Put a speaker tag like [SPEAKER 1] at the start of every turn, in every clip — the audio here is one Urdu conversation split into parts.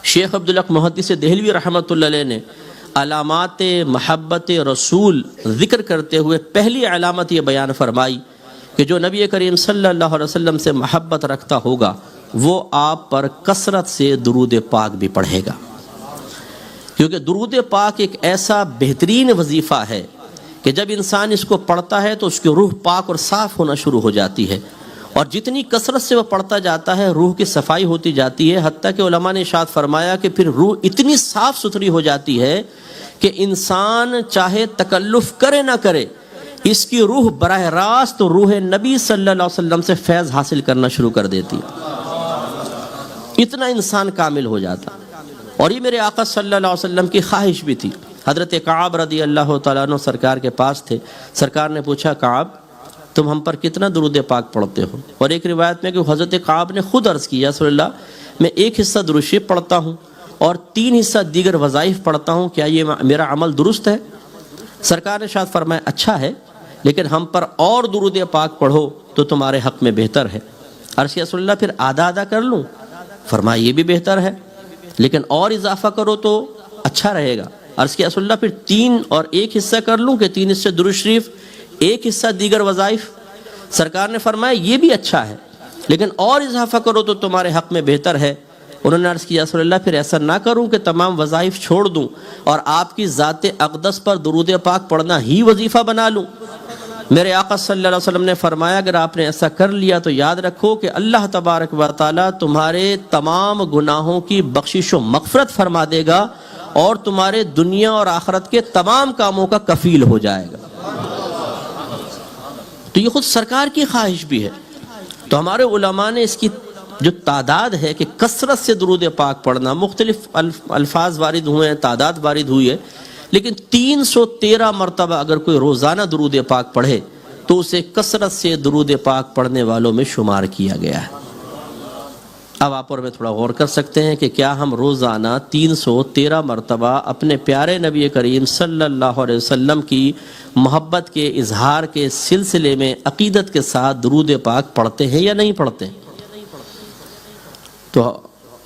[SPEAKER 1] شیخ عبدالحق محدث دہلوی رحمۃ اللہ علیہ نے علامات محبت رسول ذکر کرتے ہوئے پہلی علامت یہ بیان فرمائی کہ جو نبی کریم صلی اللہ علیہ وسلم سے محبت رکھتا ہوگا وہ آپ پر کثرت سے درود پاک بھی پڑھے گا، کیونکہ درود پاک ایک ایسا بہترین وظیفہ ہے کہ جب انسان اس کو پڑھتا ہے تو اس کی روح پاک اور صاف ہونا شروع ہو جاتی ہے، اور جتنی کثرت سے وہ پڑھتا جاتا ہے روح کی صفائی ہوتی جاتی ہے، حتیٰ کہ علماء نے ارشاد فرمایا کہ پھر روح اتنی صاف ستھری ہو جاتی ہے کہ انسان چاہے تکلف کرے نہ کرے اس کی روح براہ راست روح نبی صلی اللہ علیہ وسلم سے فیض حاصل کرنا شروع کر دیتی ہے، اتنا انسان کامل ہو جاتا۔ اور یہ میرے آقا صلی اللہ علیہ وسلم کی خواہش بھی تھی۔ حضرت کعب رضی اللہ تعالیٰ عنہ سرکار کے پاس تھے، سرکار نے پوچھا کعب تم ہم پر کتنا درود پاک پڑھتے ہو؟ اور ایک روایت میں کہ حضرت کعب نے خود عرض کیا رسول اللہ میں ایک حصہ درود شریف پڑھتا ہوں اور 3 حصہ دیگر وظائف پڑھتا ہوں، کیا یہ میرا عمل درست ہے؟ سرکار نے شاید فرمایا اچھا ہے، لیکن ہم پر اور درود پاک پڑھو تو تمہارے حق میں بہتر ہے۔ عرض کیا رسول اللہ پھر آدھا آدھا کر لوں؟ فرمایا یہ بھی بہتر ہے، لیکن اور اضافہ کرو تو اچھا رہے گا۔ عرض کیا رسول اللہ پھر 3 اور 1 حصہ کر لوں کہ 3 حصے درود شریف 1 حصہ دیگر وظائف؟ سرکار نے فرمایا یہ بھی اچھا ہے، لیکن اور اضافہ کرو تو تمہارے حق میں بہتر ہے۔ انہوں نے عرض کیا رسول اللہ پھر ایسا نہ کروں کہ تمام وظائف چھوڑ دوں اور آپ کی ذات اقدس پر درود پاک پڑھنا ہی وظیفہ بنا لوں؟ میرے آقا صلی اللہ علیہ وسلم نے فرمایا اگر آپ نے ایسا کر لیا تو یاد رکھو کہ اللہ تبارک و تعالیٰ تمہارے تمام گناہوں کی بخشش و مغفرت فرما دے گا اور تمہارے دنیا اور آخرت کے تمام کاموں کا کفیل ہو جائے گا۔ تو یہ خود سرکار کی خواہش بھی ہے۔ تو ہمارے علماء نے اس کی جو تعداد ہے کہ کثرت سے درود پاک پڑھنا، مختلف الفاظ وارد ہوئے ہیں، تعداد وارد ہوئی ہے، لیکن 313 مرتبہ اگر کوئی روزانہ درود پاک پڑھے تو اسے کثرت سے درود پاک پڑھنے والوں میں شمار کیا گیا ہے۔ اب آپ اور میں تھوڑا غور کر سکتے ہیں کہ کیا ہم روزانہ 313 مرتبہ اپنے پیارے نبی کریم صلی اللہ علیہ وسلم کی محبت کے اظہار کے سلسلے میں عقیدت کے ساتھ درود پاک پڑھتے ہیں یا نہیں پڑھتے؟ تو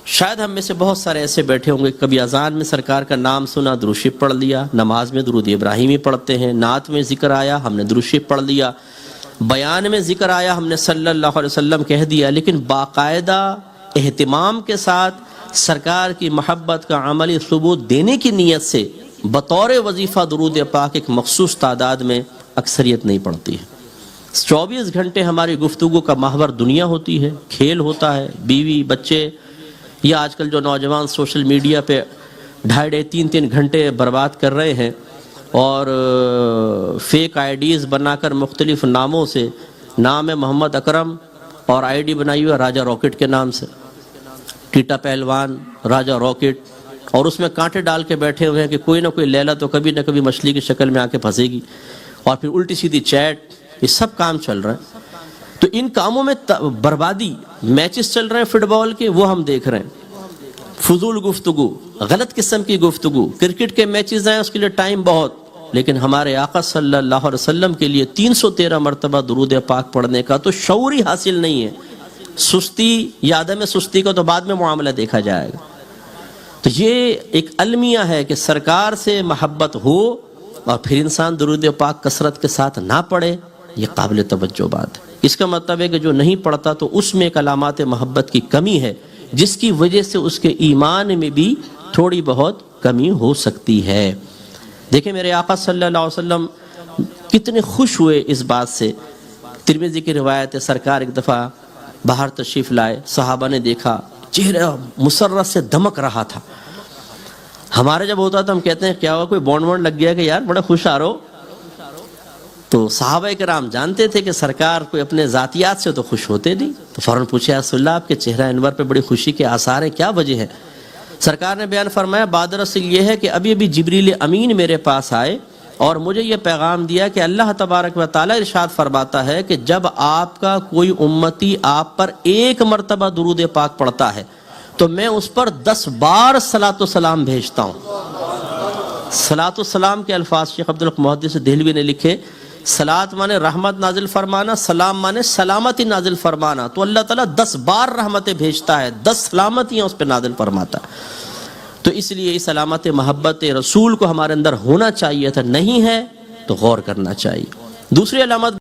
[SPEAKER 1] شاید ہم میں سے بہت سارے ایسے بیٹھے ہوں گے کبھی اذان میں سرکار کا نام سنا درود شریف پڑھ لیا، نماز میں درود ابراہیمی پڑھتے ہیں، نعت میں ذکر آیا ہم نے درود شریف پڑھ لیا، بیان میں ذکر آیا ہم نے صلی اللہ علیہ وسلم کہہ دیا، لیکن باقاعدہ اہتمام کے ساتھ سرکار کی محبت کا عملی ثبوت دینے کی نیت سے بطور وظیفہ درود پاک ایک مخصوص تعداد میں اکثریت نہیں پڑھتی ہے۔ 24 گھنٹے ہماری گفتگو کا محور دنیا ہوتی ہے، کھیل ہوتا ہے، بیوی بچے، یا آج کل جو نوجوان سوشل میڈیا پہ 2.5 3 گھنٹے برباد کر رہے ہیں اور فیک آئی ڈیز بنا کر مختلف ناموں سے، نام ہے محمد اکرم اور آئی ڈی بنائی ہوئی ہے راجہ راکٹ کے نام سے، ٹیٹا پہلوان راجہ راکٹ، اور اس میں کانٹے ڈال کے بیٹھے ہوئے ہیں کہ کوئی نہ کوئی لیلا تو کبھی نہ کبھی مچھلی کی شکل میں آ کے پھنسے گی، اور پھر الٹی سیدھی چیٹ، یہ سب کام چل رہا ہے۔ تو ان کاموں میں بربادی، میچز چل رہے ہیں فٹ بال کے وہ ہم دیکھ رہے ہیں، فضول گفتگو، غلط قسم کی گفتگو، کرکٹ کے میچز ہیں اس کے لیے ٹائم بہت، لیکن ہمارے آقا صلی اللہ علیہ وسلم کے لیے 313 مرتبہ درود پاک پڑھنے کا تو شعور ہی حاصل نہیں ہے۔ سستی یا عدم سستی کا تو بعد میں معاملہ دیکھا جائے گا۔ تو یہ ایک المیہ ہے کہ سرکار سے محبت ہو اور پھر انسان درود پاک کثرت کے ساتھ نہ پڑھے، یہ قابل توجہ بات ہے۔ اس کا مطلب ہے کہ جو نہیں پڑھتا تو اس میں علامات محبت کی کمی ہے، جس کی وجہ سے اس کے ایمان میں بھی تھوڑی بہت کمی ہو سکتی ہے۔ دیکھیں میرے آقا صلی اللہ علیہ وسلم کتنے خوش ہوئے اس بات سے۔ ترمذی کی روایت ہے سرکار ایک دفعہ باہر تشریف لائے، صحابہ نے دیکھا چہرہ مسرت سے دمک رہا تھا۔ ہمارے جب ہوتا تو ہم کہتے ہیں کیا ہوا کوئی بونڈ وونڈ لگ گیا کہ یار بڑا خوش آ رہو، تو صحابہ کرام جانتے تھے کہ سرکار کوئی اپنے ذاتیات سے تو خوش ہوتے نہیں، تو فوراً پوچھا یا رسول اللہ آپ کے چہرہ انور پہ بڑی خوشی کے آثار ہیں، کیا وجہ ہے؟ سرکار نے بیان فرمایا بادر اصل یہ ہے کہ ابھی جبریل امین میرے پاس آئے اور مجھے یہ پیغام دیا کہ اللہ تبارک و تعالیٰ ارشاد فرماتا ہے کہ جب آپ کا کوئی امتی آپ پر 1 مرتبہ درود پاک پڑھتا ہے تو میں اس پر 10 بار صلاۃ و سلام بھیجتا ہوں۔ صلاۃ و سلام کے الفاظ شیخ عبدالحق محدث دہلوی نے لکھے، صلاۃ مانے رحمت نازل فرمانا، سلام مانے سلامتی نازل فرمانا، تو اللہ تعالیٰ 10 بار رحمتیں بھیجتا ہے، 10 سلامتیاں اس پہ نازل فرماتا ہے۔ تو اس لیے اس علامت محبت رسول کو ہمارے اندر ہونا چاہیے تھا، نہیں ہے تو غور کرنا چاہیے۔ دوسری علامت